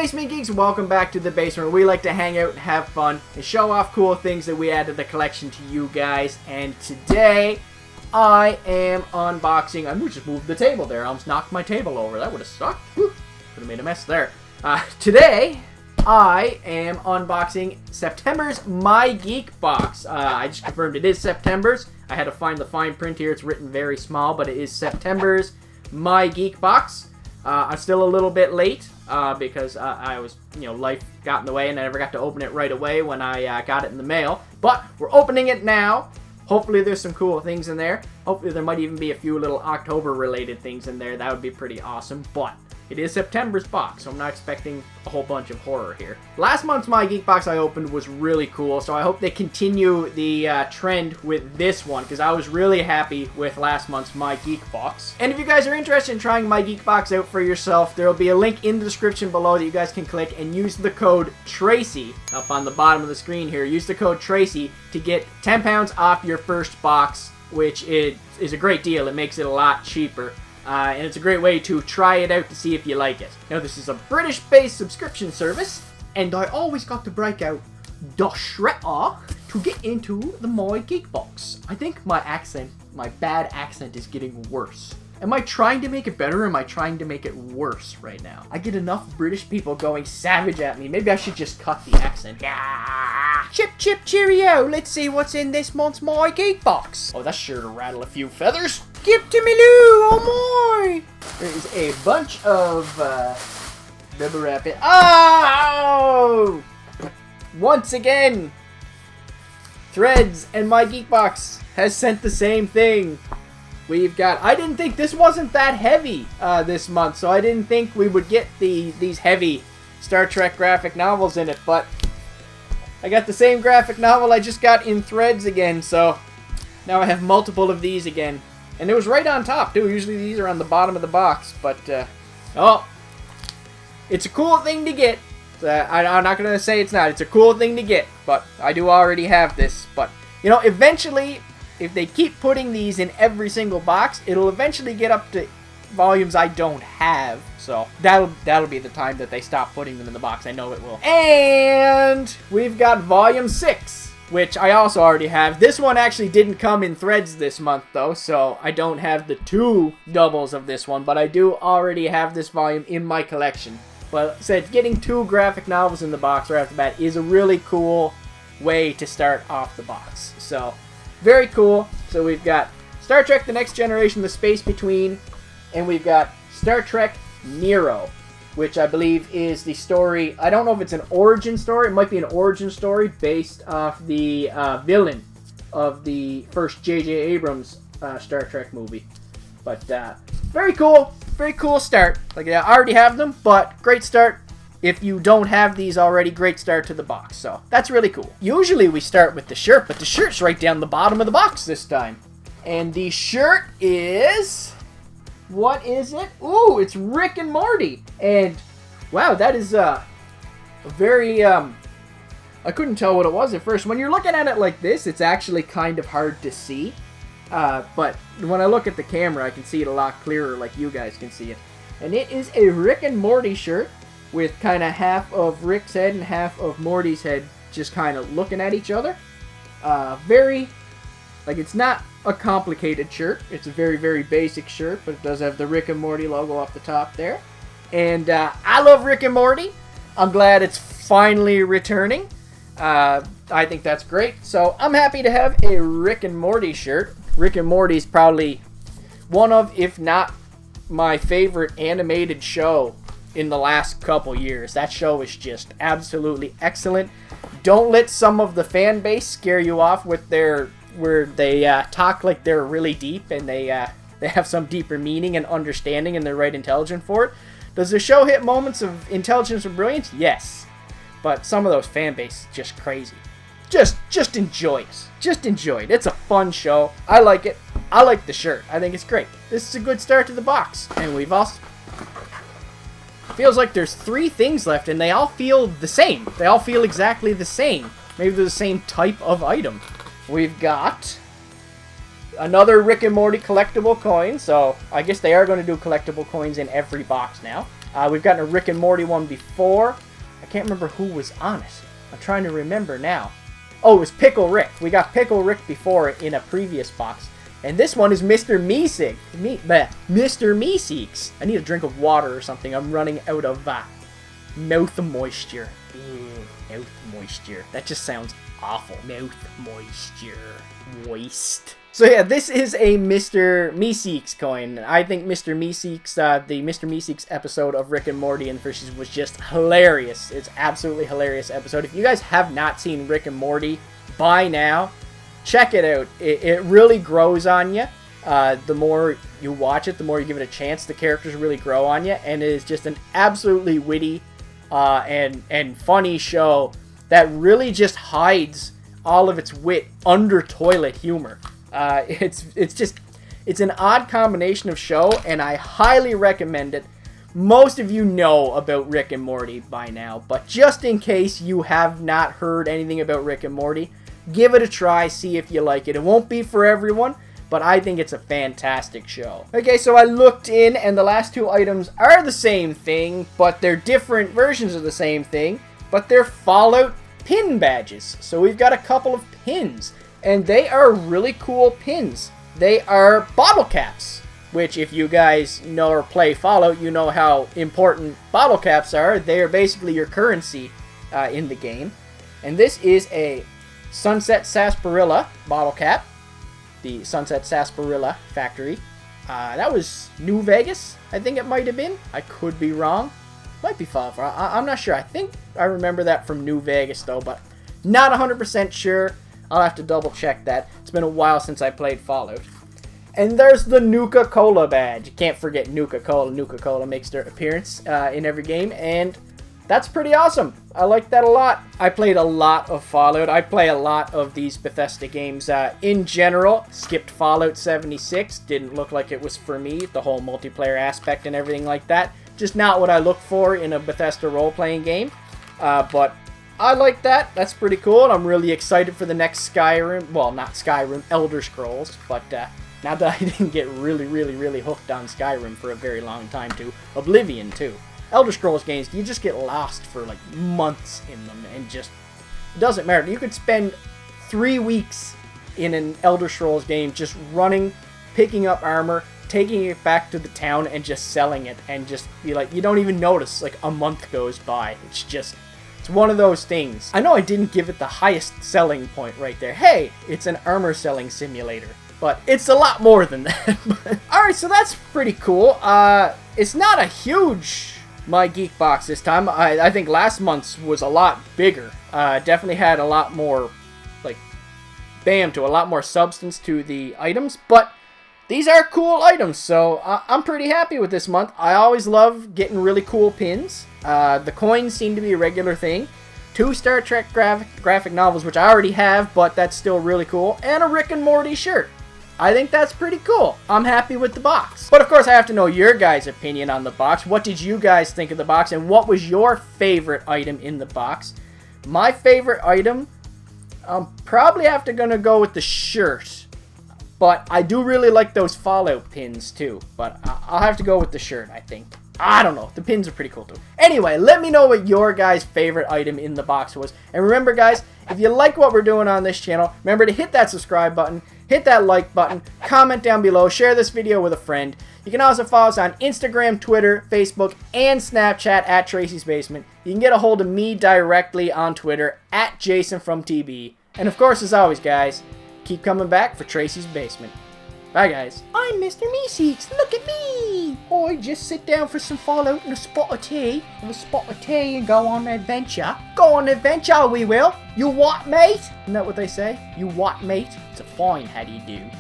Basement Geeks, welcome back to the basement where we like to hang out and have fun and show off cool things that we add to the collection to you guys. And today, I am unboxing... I just moved the table there. I almost knocked my table over. That would have sucked. Could have made a mess there. Today, I am unboxing September's My Geek box. I just confirmed it is September's. I had to find the fine print here. It's written very small, but it is September's My Geek box. I'm still a little bit late because I was, life got in the way and I never got to open it right away when I got it in the mail. But we're opening it now. Hopefully there's some cool things in there. Hopefully there might even be a few little October-related things in there. That would be pretty awesome. But it is September's box, so I'm not expecting a whole bunch of horror here. Last month's My Geek box I opened was really cool, so I hope they continue the trend with this one, because I was really happy with last month's My Geek box. And if you guys are interested in trying My Geek box out for yourself, there will be a link in the description below that you guys can click and use the code TRACY up on the bottom of the screen here. Use the code TRACY to get £10 off your first box, which is a great deal. It makes it a lot cheaper. And it's a great way to try it out to see if you like it. Now, this is a British-based subscription service, and I always got to break out the shredder to get into the My Geek box. I think my bad accent is getting worse. Am I trying to make it better, or am I trying to make it worse right now? I get enough British people going savage at me. Maybe I should just cut the accent. Chip, chip, cheerio. Let's see what's in this month's My Geek box. Oh, that's sure to rattle a few feathers. Give to me, Lou. Oh, my. There is a bunch of rubber wrapping. Oh! Once again, Threads and My Geek box has sent the same thing. We've got... I didn't think this wasn't that heavy this month, so I didn't think we would get these heavy Star Trek graphic novels in it, but I got the same graphic novel I just got in Threads again, so now I have multiple of these again. And it was right on top, too. Usually these are on the bottom of the box, but, it's a cool thing to get. I'm not going to say it's not. It's a cool thing to get, but I do already have this. But, eventually, if they keep putting these in every single box, it'll eventually get up to volumes I don't have. So that'll be the time that they stop putting them in the box. I know it will. And we've got volume 6. Which I also already have. This one actually didn't come in Threads this month, though, so I don't have the 2 doubles of this one, but I do already have this volume in my collection. But said getting 2 graphic novels in the box right off the bat is a really cool way to start off the box. So, very cool. So we've got Star Trek The Next Generation, The Space Between, and we've got Star Trek Nero, which I believe is the story. I don't know if it's an origin story. It might be an origin story based off the villain of the first J.J. Abrams Star Trek movie. But very cool. Very cool start. Like, I already have them, but great start. If you don't have these already, great start to the box. So that's really cool. Usually we start with the shirt, but the shirt's right down the bottom of the box this time. And the shirt is... what is it? Ooh, it's Rick and Morty. And, wow, that is a very, I couldn't tell what it was at first. When you're looking at it like this, it's actually kind of hard to see. But when I look at the camera, I can see it a lot clearer like you guys can see it. And it is a Rick and Morty shirt with kind of half of Rick's head and half of Morty's head just kind of looking at each other. Very... like, it's not a complicated shirt. It's a very, very basic shirt, but it does have the Rick and Morty logo off the top there. And I love Rick and Morty. I'm glad it's finally returning. I think that's great. So I'm happy to have a Rick and Morty shirt. Rick and Morty's probably one of, if not my favorite animated show in the last couple years. That show is just absolutely excellent. Don't let some of the fan base scare you off with their... where they talk like they're really deep and they have some deeper meaning and understanding and they're right intelligent for it. Does the show hit moments of intelligence and brilliance? Yes. But some of those fan base is just crazy. Just enjoy it. Just enjoy it. It's a fun show. I like it. I like the shirt. I think it's great. This is a good start to the box. And we've also... feels like there's 3 things left and they all feel the same. They all feel exactly the same. Maybe they're the same type of item. We've got another Rick and Morty collectible coin, so I guess they are going to do collectible coins in every box now. We've gotten a Rick and Morty one before. I can't remember who was on it. I'm trying to remember now. Oh, it was Pickle Rick. We got Pickle Rick before in a previous box. And this one is Mr. Meeseeks. Mr. Meeseeks. I need a drink of water or something. I'm running out of mouth moisture. Mouth moisture. That just sounds awful. Mouth moisture. Moist. So yeah, this is a Mr. Meeseeks coin. I think Mr. Meeseeks, the Mr. Meeseeks episode of Rick and Morty and Fishes was just hilarious. It's absolutely hilarious episode. If you guys have not seen Rick and Morty by now, check it out. It really grows on you. The more you watch it, the more you give it a chance. The characters really grow on you, and it is just an absolutely witty and funny show that really just hides all of its wit under toilet humor. It's an odd combination of show, and I highly recommend it. Most of you know about Rick and Morty by now, but just in case you have not heard anything about Rick and Morty, give it a try, see if you like it. It won't be for everyone, but I think it's a fantastic show. Okay, so I looked in, and the last two items are the same thing, but they're different versions of the same thing, but they're Fallout pin badges. So we've got a couple of pins, and they are really cool pins. They are bottle caps, which if you guys know or play Fallout, you know how important bottle caps are. They are basically your currency in the game. And this is a Sunset Sarsaparilla bottle cap. The Sunset Sarsaparilla factory. That was New Vegas, I think it might have been. I could be wrong. Might be far. I'm not sure. I think I remember that from New Vegas, though, but not 100% sure. I'll have to double check that. It's been a while since I played Fallout. And there's the Nuka-Cola badge. You can't forget Nuka-Cola. Nuka-Cola makes their appearance in every game, and that's pretty awesome. I like that a lot. I played a lot of Fallout. I play a lot of these Bethesda games in general. Skipped Fallout 76. Didn't look like it was for me. The whole multiplayer aspect and everything like that. Just not what I look for in a Bethesda role-playing game. But I like that. That's pretty cool. And I'm really excited for the next Skyrim. Well, not Skyrim, Elder Scrolls. But now that I didn't get really hooked on Skyrim for a very long time too. Oblivion too. Elder Scrolls games, you just get lost for like months in them, and just it doesn't matter. You could spend 3 weeks in an Elder Scrolls game just running, picking up armor, taking it back to the town, and just selling it, and just be like, you don't even notice like a month goes by. It's one of those things. I know I didn't give it the highest selling point right there. Hey, it's an armor selling simulator. But it's a lot more than that. Alright, so that's pretty cool. It's not a huge My Geek box this time. I think last month's was a lot bigger. Definitely had a lot more, like, a lot more substance to the items. But these are cool items, so I'm pretty happy with this month. I always love getting really cool pins. The coins seem to be a regular thing. 2 Star Trek graphic novels, which I already have, but that's still really cool. And a Rick and Morty shirt. I think that's pretty cool. I'm happy with the box. But of course, I have to know your guys' opinion on the box. What did you guys think of the box, and what was your favorite item in the box? My favorite item, I'm probably gonna go with the shirt. But I do really like those Fallout pins too. But I'll have to go with the shirt, I think. I don't know. The pins are pretty cool too. Anyway, let me know what your guys' favorite item in the box was. And remember, guys, if you like what we're doing on this channel, remember to hit that subscribe button, hit that like button, comment down below, share this video with a friend. You can also follow us on Instagram, Twitter, Facebook, and Snapchat at Tracy's Basement. You can get a hold of me directly on Twitter at JasonFromTB. And of course, as always, guys, keep coming back for Tracy's Basement. Bye, guys. I'm Mr. Meeseeks. Look at me. I just sit down for some Fallout and a spot of tea. And a spot of tea and go on an adventure. Go on an adventure, we will. You what, mate? Isn't that what they say? You what, mate? It's a fine how do you do.